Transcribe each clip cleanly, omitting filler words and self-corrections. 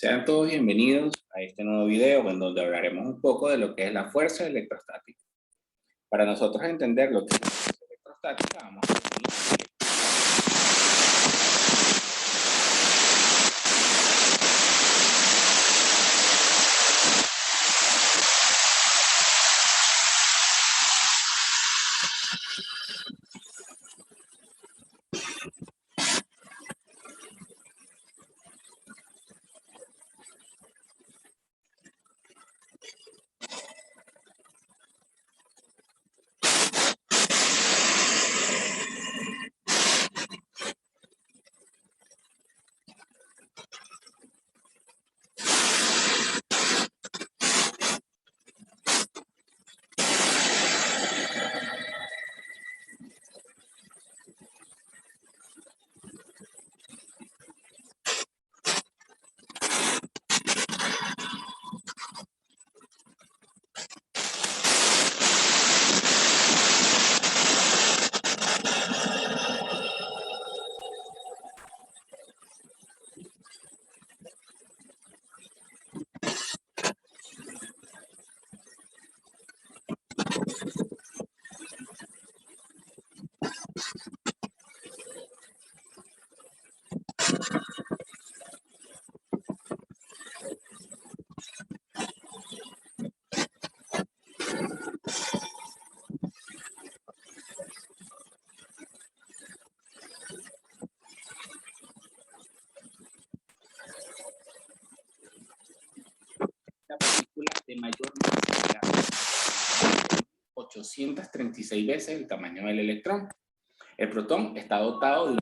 Sean todos bienvenidos a este nuevo video en donde hablaremos un poco de lo que es la fuerza electrostática. Para nosotros entender lo que es la fuerza electrostática, vamos a definir. La partícula de mayor masividad, 836 veces el tamaño del electrón. El protón está dotado de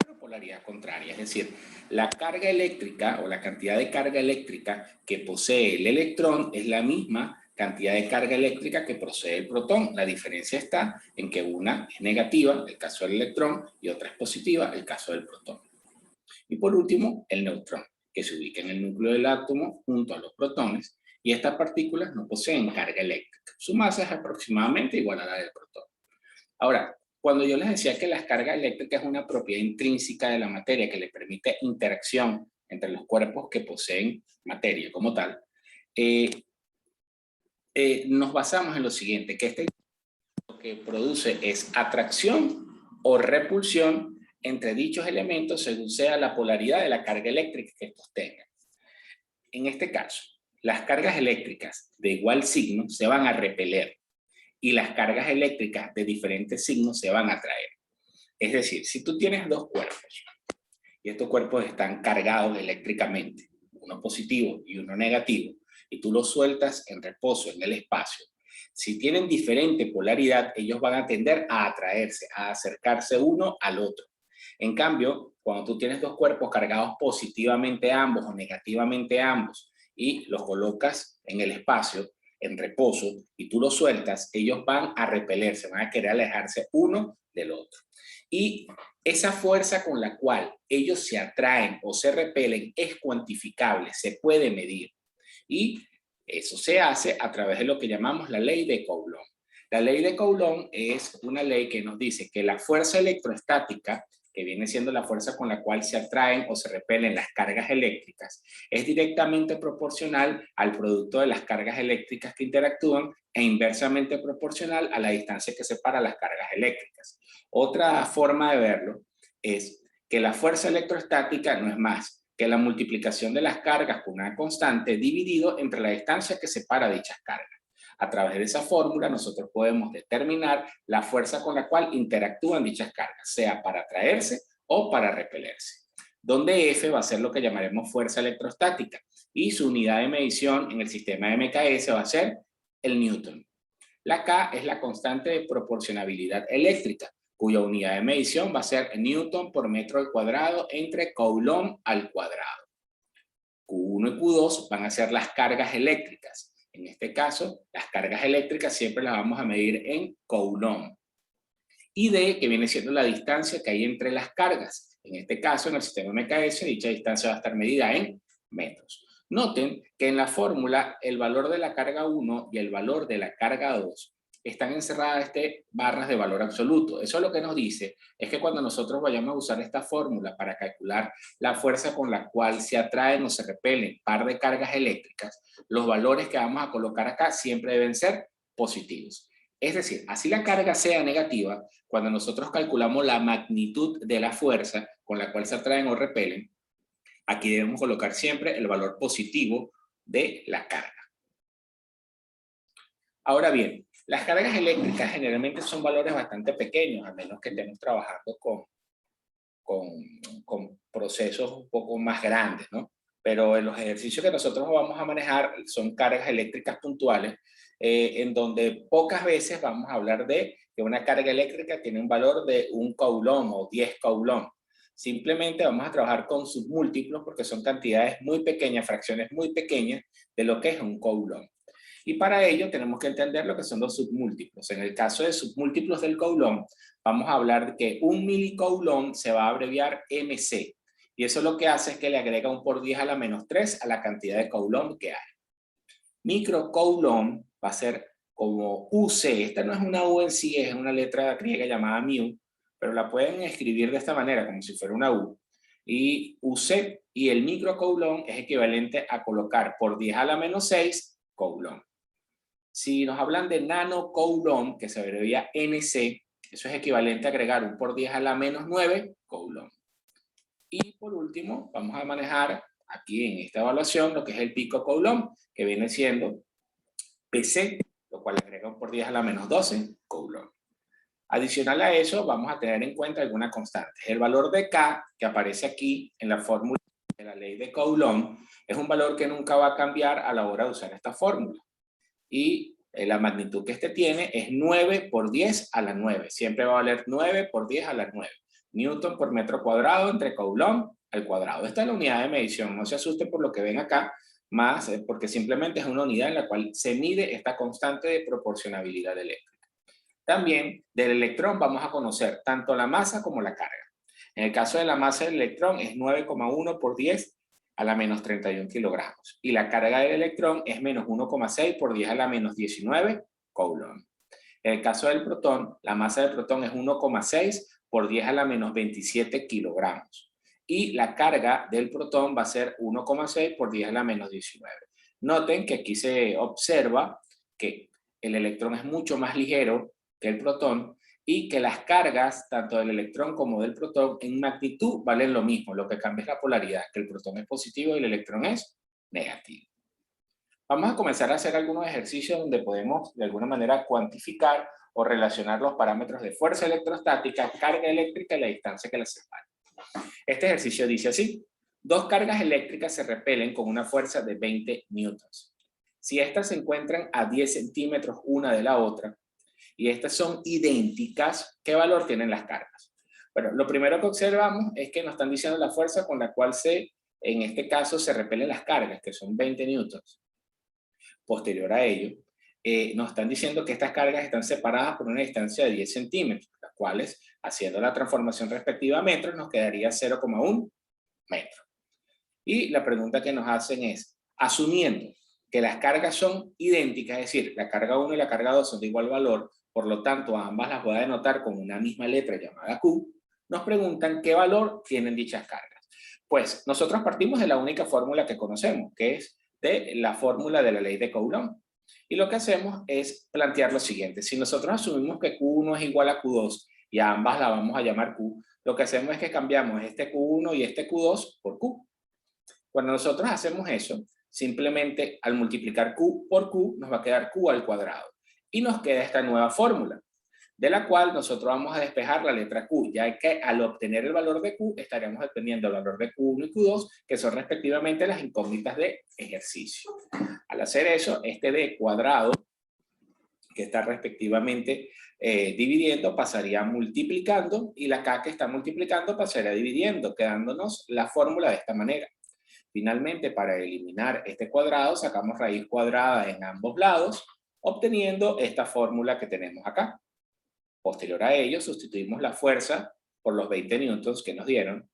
una polaridad contraria, es decir, la carga eléctrica o la cantidad de carga eléctrica que posee el electrón es la misma cantidad de carga eléctrica que posee el protón. La diferencia está en que una es negativa, el caso del electrón, y otra es positiva, el caso del protón. Y por último, el neutrón, que se ubica en el núcleo del átomo junto a los protones, y estas partículas no poseen carga eléctrica. Su masa es aproximadamente igual a la del protón. Ahora, cuando yo les decía que la carga eléctrica es una propiedad intrínseca de la materia que le permite interacción entre los cuerpos que poseen materia como tal, nos basamos en lo siguiente, que lo que produce es atracción o repulsión entre dichos elementos según sea la polaridad de la carga eléctrica que estos tengan. En este caso, las cargas eléctricas de igual signo se van a repeler y las cargas eléctricas de diferentes signos se van a atraer. Es decir, si tú tienes dos cuerpos y estos cuerpos están cargados eléctricamente, uno positivo y uno negativo, y tú los sueltas en reposo en el espacio, si tienen diferente polaridad, ellos van a tender a atraerse, a acercarse uno al otro. En cambio, cuando tú tienes dos cuerpos cargados positivamente ambos o negativamente ambos y los colocas en el espacio, en reposo, y tú los sueltas, ellos van a repelerse, van a querer alejarse uno del otro. Y esa fuerza con la cual ellos se atraen o se repelen es cuantificable, se puede medir. Y eso se hace a través de lo que llamamos la ley de Coulomb. La ley de Coulomb es una ley que nos dice que la fuerza electrostática, que viene siendo la fuerza con la cual se atraen o se repelen las cargas eléctricas, es directamente proporcional al producto de las cargas eléctricas que interactúan e inversamente proporcional a la distancia que separa las cargas eléctricas. Otra forma de verlo es que la fuerza electrostática no es más que la multiplicación de las cargas con una constante dividido entre la distancia que separa dichas cargas. A través de esa fórmula nosotros podemos determinar la fuerza con la cual interactúan dichas cargas, sea para atraerse o para repelerse. Donde F va a ser lo que llamaremos fuerza electrostática y su unidad de medición en el sistema MKS va a ser el Newton. La K es la constante de proporcionabilidad eléctrica, cuya unidad de medición va a ser Newton por metro al cuadrado entre Coulomb al cuadrado. Q1 y Q2 van a ser las cargas eléctricas. En este caso, las cargas eléctricas siempre las vamos a medir en Coulomb. Y D, que viene siendo la distancia que hay entre las cargas. En este caso, en el sistema MKS, dicha distancia va a estar medida en metros. Noten que en la fórmula, el valor de la carga 1 y el valor de la carga 2 están encerradas barras de valor absoluto. Eso lo que nos dice es que cuando nosotros vayamos a usar esta fórmula para calcular la fuerza con la cual se atraen o se repelen par de cargas eléctricas, los valores que vamos a colocar acá siempre deben ser positivos. Es decir, así la carga sea negativa, cuando nosotros calculamos la magnitud de la fuerza con la cual se atraen o repelen, aquí debemos colocar siempre el valor positivo de la carga. Ahora bien, las cargas eléctricas generalmente son valores bastante pequeños, a menos que estemos trabajando con procesos un poco más grandes, ¿no? Pero en los ejercicios que nosotros vamos a manejar son cargas eléctricas puntuales, en donde pocas veces vamos a hablar de que una carga eléctrica tiene un valor de 1 coulomb o 10 coulomb. Simplemente vamos a trabajar con sus múltiplos porque son cantidades muy pequeñas, fracciones muy pequeñas de lo que es un coulomb. Y para ello tenemos que entender lo que son los submúltiplos. En el caso de submúltiplos del coulomb, vamos a hablar de que 1 milicoulomb se va a abreviar MC. Y eso lo que hace es que le agrega un por 10 a la menos 3 a la cantidad de coulomb que hay. Microcoulomb va a ser como UC. Esta no es una U en sí, es una letra griega llamada mu, pero la pueden escribir de esta manera, como si fuera una U. Y UC y el microcoulomb es equivalente a colocar por 10 a la menos 6 coulomb. Si nos hablan de nanocoulomb, que se abrevia NC, eso es equivalente a agregar un por 10 a la menos 9 coulomb. Y por último, vamos a manejar aquí en esta evaluación lo que es el picocoulomb, que viene siendo PC, lo cual agrega un por 10 a la menos 12 coulomb. Adicional a eso, vamos a tener en cuenta algunas constantes. El valor de K, que aparece aquí en la fórmula de la ley de Coulomb, es un valor que nunca va a cambiar a la hora de usar esta fórmula. Y la magnitud que este tiene es 9 por 10 a la 9. Siempre va a valer 9 por 10 a la 9. Newton por metro cuadrado entre coulomb al cuadrado. Esta es la unidad de medición. No se asusten por lo que ven acá, más porque simplemente es una unidad en la cual se mide esta constante de proporcionabilidad eléctrica. También del electrón vamos a conocer tanto la masa como la carga. En el caso de la masa del electrón es 9,1 por 10 a la menos 31 kilogramos. Y la carga del electrón es menos 1,6 por 10 a la menos 19 coulomb. En el caso del protón, la masa del protón es 1,6 por 10 a la menos 27 kilogramos. Y la carga del protón va a ser 1,6 por 10 a la menos 19. Noten que aquí se observa que el electrón es mucho más ligero que el protón y que las cargas, tanto del electrón como del protón, en magnitud valen lo mismo. Lo que cambia es la polaridad, que el protón es positivo y el electrón es negativo. Vamos a comenzar a hacer algunos ejercicios donde podemos, de alguna manera, cuantificar o relacionar los parámetros de fuerza electrostática, carga eléctrica y la distancia que las separa. Este ejercicio dice así: dos cargas eléctricas se repelen con una fuerza de 20 newtons. Si estas se encuentran a 10 centímetros una de la otra, y estas son idénticas, ¿qué valor tienen las cargas? Bueno, lo primero que observamos es que nos están diciendo la fuerza con la cual en este caso, se repelen las cargas, que son 20 newtons. Posterior a ello, nos están diciendo que estas cargas están separadas por una distancia de 10 centímetros, las cuales, haciendo la transformación respectiva a metros, nos quedaría 0,1 metro. Y la pregunta que nos hacen es, asumiendo que las cargas son idénticas, es decir, la carga 1 y la carga 2 son de igual valor, por lo tanto, a ambas las voy a denotar con una misma letra llamada Q, nos preguntan qué valor tienen dichas cargas. Pues nosotros partimos de la única fórmula que conocemos, que es de la fórmula de la ley de Coulomb. Y lo que hacemos es plantear lo siguiente: si nosotros asumimos que Q1 es igual a Q2 y a ambas la vamos a llamar Q, lo que hacemos es que cambiamos este Q1 y este Q2 por Q. Cuando nosotros hacemos eso, simplemente al multiplicar Q por Q nos va a quedar Q al cuadrado. Y nos queda esta nueva fórmula, de la cual nosotros vamos a despejar la letra Q, ya que al obtener el valor de Q estaremos obteniendo el valor de Q1 y Q2, que son respectivamente las incógnitas de ejercicio. Al hacer eso, este D cuadrado, que está respectivamente dividiendo, pasaría multiplicando, y la K que está multiplicando pasaría dividiendo, quedándonos la fórmula de esta manera. Finalmente, para eliminar este cuadrado, sacamos raíz cuadrada en ambos lados, obteniendo esta fórmula que tenemos acá. Posterior a ello, sustituimos la fuerza por los 20 newtons que nos dieron,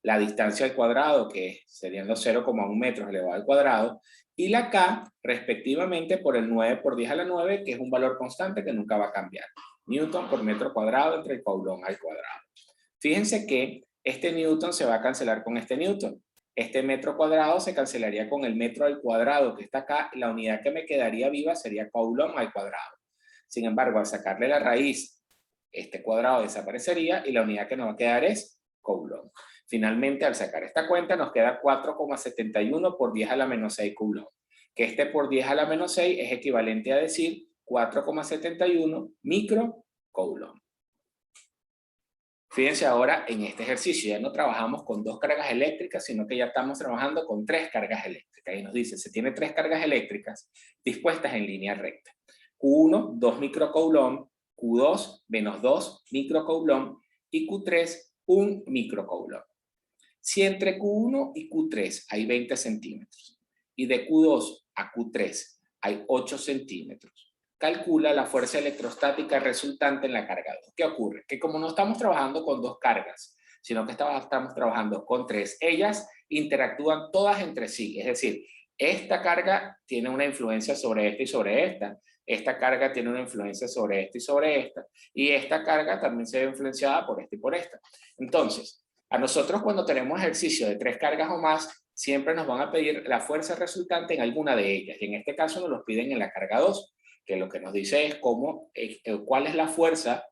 la distancia al cuadrado, que serían los 0,1 metros elevado al cuadrado, y la K respectivamente por el 9 por 10 a la 9, que es un valor constante que nunca va a cambiar. Newton por metro cuadrado entre el Coulomb al cuadrado. Fíjense que este Newton se va a cancelar con este Newton. Este metro cuadrado se cancelaría con el metro al cuadrado que está acá. La unidad que me quedaría viva sería Coulomb al cuadrado. Sin embargo, al sacarle la raíz, este cuadrado desaparecería y la unidad que nos va a quedar es Coulomb. Finalmente, al sacar esta cuenta, nos queda 4,71 por 10 a la menos 6 Coulomb. Que este por 10 a la menos 6 es equivalente a decir 4,71 micro Coulomb. Fíjense ahora en este ejercicio, ya no trabajamos con 2 cargas eléctricas, sino que ya estamos trabajando con 3 cargas eléctricas. Y nos dice, se tiene 3 cargas eléctricas dispuestas en línea recta. Q1, 2 microcoulomb, Q2, menos 2 microcoulomb y Q3, 1 microcoulomb. Si entre Q1 y Q3 hay 20 centímetros y de Q2 a Q3 hay 8 centímetros, calcula la fuerza electrostática resultante en la carga 2. ¿Qué ocurre? Que como no estamos trabajando con 2 cargas, sino que estamos trabajando con 3, ellas interactúan todas entre sí. Es decir, esta carga tiene una influencia sobre esta y sobre esta carga tiene una influencia sobre esta y sobre esta, y esta carga también se ve influenciada por esta y por esta. Entonces, a nosotros cuando tenemos ejercicio de 3 cargas o más, siempre nos van a pedir la fuerza resultante en alguna de ellas, y en este caso nos los piden en la carga 2, que lo que nos dice es cuál es la fuerza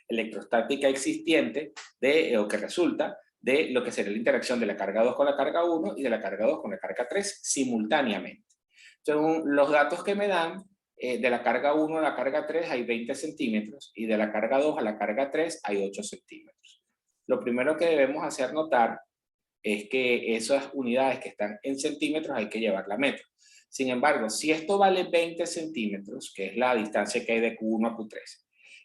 electrostática existente o que resulta de lo que sería la interacción de la carga 2 con la carga 1 y de la carga 2 con la carga 3 simultáneamente. Entonces, los datos que me dan, de la carga 1 a la carga 3 hay 20 centímetros y de la carga 2 a la carga 3 hay 8 centímetros. Lo primero que debemos hacer notar es que esas unidades que están en centímetros hay que llevarla a metros. Sin embargo, si esto vale 20 centímetros, que es la distancia que hay de Q1 a Q3,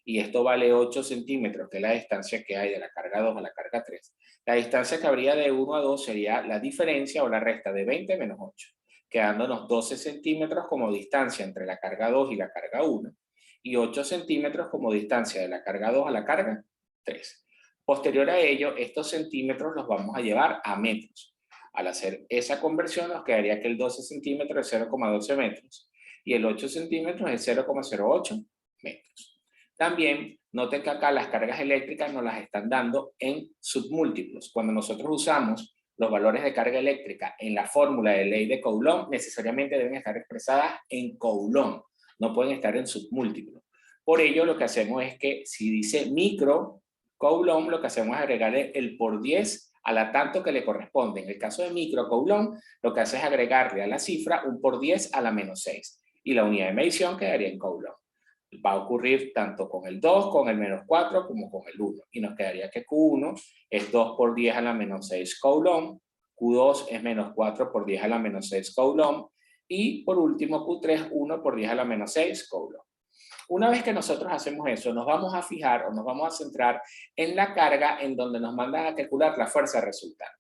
y esto vale 8 centímetros, que es la distancia que hay de la carga 2 a la carga 3, la distancia que habría de 1 a 2 sería la diferencia o la resta de 20 menos 8, quedándonos 12 centímetros como distancia entre la carga 2 y la carga 1, y 8 centímetros como distancia de la carga 2 a la carga 3. Posterior a ello, estos centímetros los vamos a llevar a metros. Al hacer esa conversión nos quedaría que el 12 centímetros es 0,12 metros y el 8 centímetros es 0,08 metros. También noten que acá las cargas eléctricas nos las están dando en submúltiplos. Cuando nosotros usamos los valores de carga eléctrica en la fórmula de ley de Coulomb, necesariamente deben estar expresadas en Coulomb, no pueden estar en submúltiplos. Por ello, lo que hacemos es que si dice micro Coulomb, lo que hacemos es agregarle el por 10 a la tanto que le corresponde. En el caso de micro Coulomb, lo que hace es agregarle a la cifra un por 10 a la menos 6. Y la unidad de medición quedaría en Coulomb. Va a ocurrir tanto con el 2, con el menos 4, como con el 1. Y nos quedaría que Q1 es 2 por 10 a la menos 6 Coulomb. Q2 es menos 4 por 10 a la menos 6 Coulomb. Y por último Q3, 1 por 10 a la menos 6 Coulomb. Una vez que nosotros hacemos eso, nos vamos a fijar o nos vamos a centrar en la carga en donde nos mandan a calcular la fuerza resultante.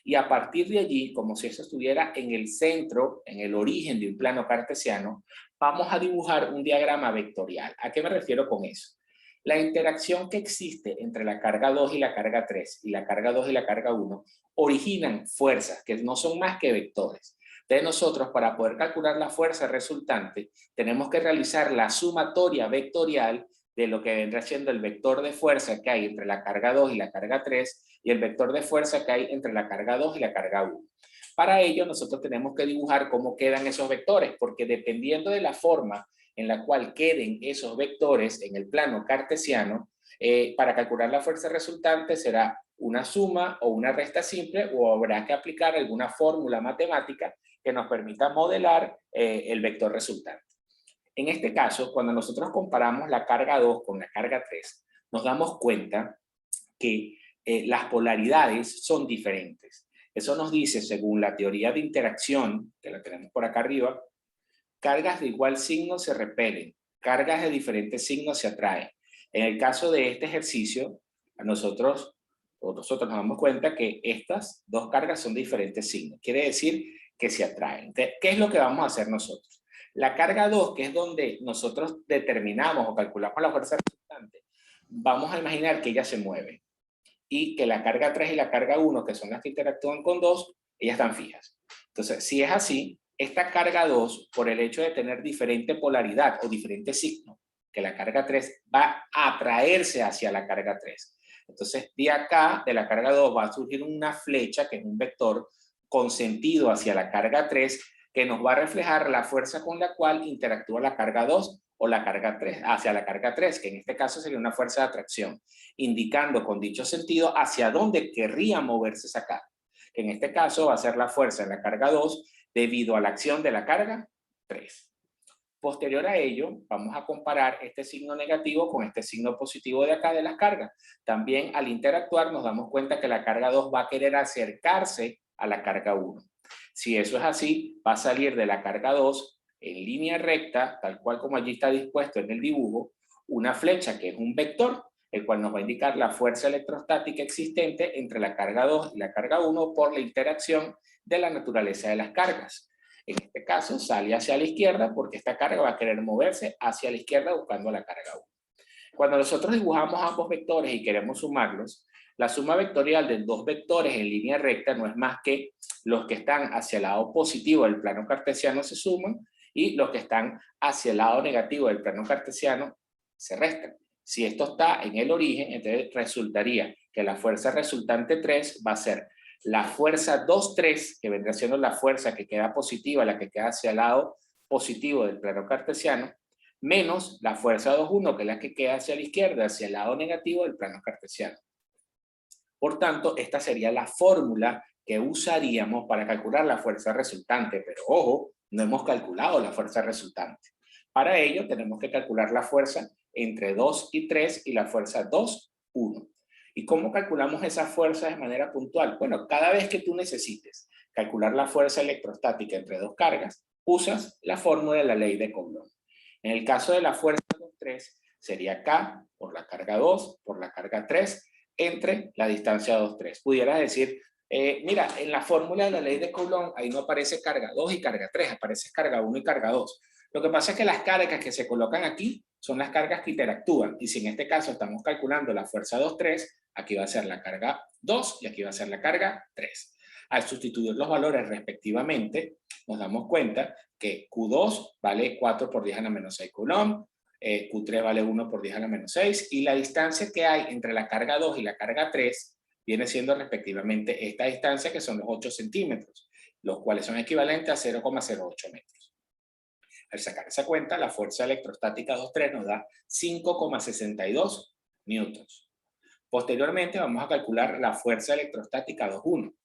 Y a partir de allí, como si eso estuviera en el centro, en el origen de un plano cartesiano, vamos a dibujar un diagrama vectorial. ¿A qué me refiero con eso? La interacción que existe entre la carga 2 y la carga 3 y la carga 2 y la carga 1 originan fuerzas que no son más que vectores. Entonces nosotros, para poder calcular la fuerza resultante, tenemos que realizar la sumatoria vectorial de lo que vendrá siendo el vector de fuerza que hay entre la carga 2 y la carga 3 y el vector de fuerza que hay entre la carga 2 y la carga 1. Para ello nosotros tenemos que dibujar cómo quedan esos vectores, porque dependiendo de la forma en la cual queden esos vectores en el plano cartesiano, para calcular la fuerza resultante será una suma o una resta simple, o habrá que aplicar alguna fórmula matemática que nos permita modelar el vector resultante. En este caso, cuando nosotros comparamos la carga 2 con la carga 3, nos damos cuenta que las polaridades son diferentes. Eso nos dice, según la teoría de interacción, que la tenemos por acá arriba, cargas de igual signo se repelen, cargas de diferentes signos se atraen. En el caso de este ejercicio, nosotros nos damos cuenta que estas dos cargas son de diferentes signos. Quiere decir que se atraen. Entonces, ¿qué es lo que vamos a hacer nosotros? La carga 2, que es donde nosotros determinamos o calculamos la fuerza resultante, vamos a imaginar que ella se mueve. Y que la carga 3 y la carga 1, que son las que interactúan con 2, ellas están fijas. Entonces, si es así, esta carga 2, por el hecho de tener diferente polaridad o diferente signo que la carga 3, va a atraerse hacia la carga 3. Entonces, de acá, de la carga 2, va a surgir una flecha, que es un vector, con sentido hacia la carga 3, que nos va a reflejar la fuerza con la cual interactúa la carga 2 o la carga 3, hacia la carga 3, que en este caso sería una fuerza de atracción, indicando con dicho sentido hacia dónde querría moverse esa carga. Que en este caso va a ser la fuerza en la carga 2 debido a la acción de la carga 3. Posterior a ello, vamos a comparar este signo negativo con este signo positivo de acá de las cargas. También al interactuar nos damos cuenta que la carga 2 va a querer acercarse a la carga 1. Si eso es así, va a salir de la carga 2 en línea recta, tal cual como allí está dispuesto en el dibujo, una flecha que es un vector, el cual nos va a indicar la fuerza electrostática existente entre la carga 2 y la carga 1 por la interacción de la naturaleza de las cargas. En este caso sale hacia la izquierda porque esta carga va a querer moverse hacia la izquierda buscando la carga 1. Cuando nosotros dibujamos ambos vectores y queremos sumarlos, la suma vectorial de dos vectores en línea recta no es más que los que están hacia el lado positivo del plano cartesiano se suman y los que están hacia el lado negativo del plano cartesiano se restan. Si esto está en el origen, entonces resultaría que la fuerza resultante 3 va a ser la fuerza 2,3, que vendrá siendo la fuerza que queda positiva, la que queda hacia el lado positivo del plano cartesiano, menos la fuerza 2,1, que es la que queda hacia la izquierda, hacia el lado negativo del plano cartesiano. Por tanto, esta sería la fórmula que usaríamos para calcular la fuerza resultante, pero ojo, no hemos calculado la fuerza resultante. Para ello tenemos que calcular la fuerza entre 2 y 3 y la fuerza 2, 1. ¿Y cómo calculamos esa fuerza de manera puntual? Bueno, cada vez que tú necesites calcular la fuerza electrostática entre dos cargas, usas la fórmula de la ley de Coulomb. En el caso de la fuerza 2,3, sería K por la carga 2 por la carga 3 entre la distancia 2,3. Pudieras decir, mira, en la fórmula de la ley de Coulomb, ahí no aparece carga 2 y carga 3, aparece carga 1 y carga 2. Lo que pasa es que las cargas que se colocan aquí son las cargas que interactúan. Y si en este caso estamos calculando la fuerza 2,3, aquí va a ser la carga 2 y aquí va a ser la carga 3. Al sustituir los valores respectivamente, nos damos cuenta que Q2 vale 4 por 10 a la menos 6 Coulomb, Q3 vale 1 por 10 a la menos 6, y la distancia que hay entre la carga 2 y la carga 3 viene siendo respectivamente esta distancia, que son los 8 centímetros, los cuales son equivalentes a 0,08 metros. Al sacar esa cuenta, la fuerza electrostática 2,3 nos da 5,62 newtons. Posteriormente vamos a calcular la fuerza electrostática 2,1.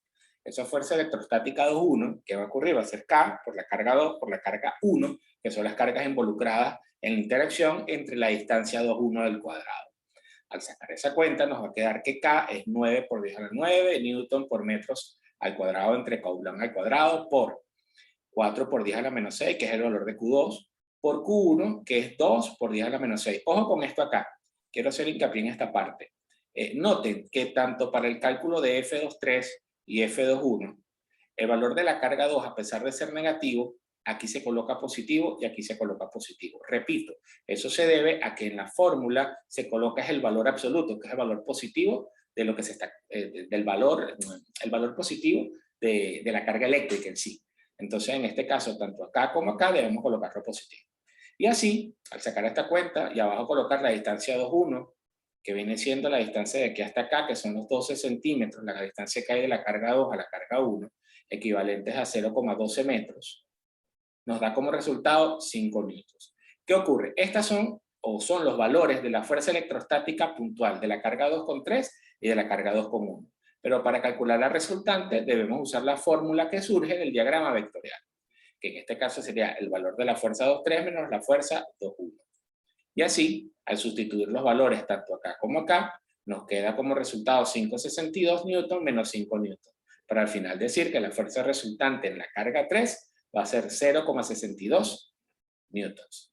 Esa fuerza electrostática 2,1, ¿qué va a ocurrir? Va a ser K por la carga 2 por la carga 1, que son las cargas involucradas en la interacción entre la distancia 2,1 del cuadrado. Al sacar esa cuenta nos va a quedar que K es 9 por 10 a la 9 newton por metros al cuadrado entre Coulomb al cuadrado por 4 por 10 a la menos 6, que es el valor de Q2, por Q1, que es 2 por 10 a la menos 6. Ojo con esto acá. Quiero hacer hincapié en esta parte. Noten que tanto para el cálculo de F2,3 y F2,1, el valor de la carga 2, a pesar de ser negativo, aquí se coloca positivo y aquí se coloca positivo. Repito, eso se debe a que en la fórmula se coloca el valor absoluto, que es el valor positivo de lo que se está, el valor positivo de la carga eléctrica en sí. Entonces, en este caso, tanto acá como acá debemos colocarlo positivo. Y así, al sacar esta cuenta y abajo colocar la distancia 2,1, que viene siendo la distancia de aquí hasta acá, que son los 12 centímetros, la distancia que hay de la carga 2 a la carga 1, equivalentes a 0,12 metros, nos da como resultado 5 newtons. ¿Qué ocurre? Estas son los valores de la fuerza electrostática puntual de la carga 2,3 y de la carga 2,1. Pero para calcular la resultante debemos usar la fórmula que surge del diagrama vectorial, que en este caso sería el valor de la fuerza 2,3 menos la fuerza 2,1. Y así, al sustituir los valores tanto acá como acá, nos queda como resultado 5,62 newton menos 5 newton. Para al final decir que la fuerza resultante en la carga 3 va a ser 0,62 newtons.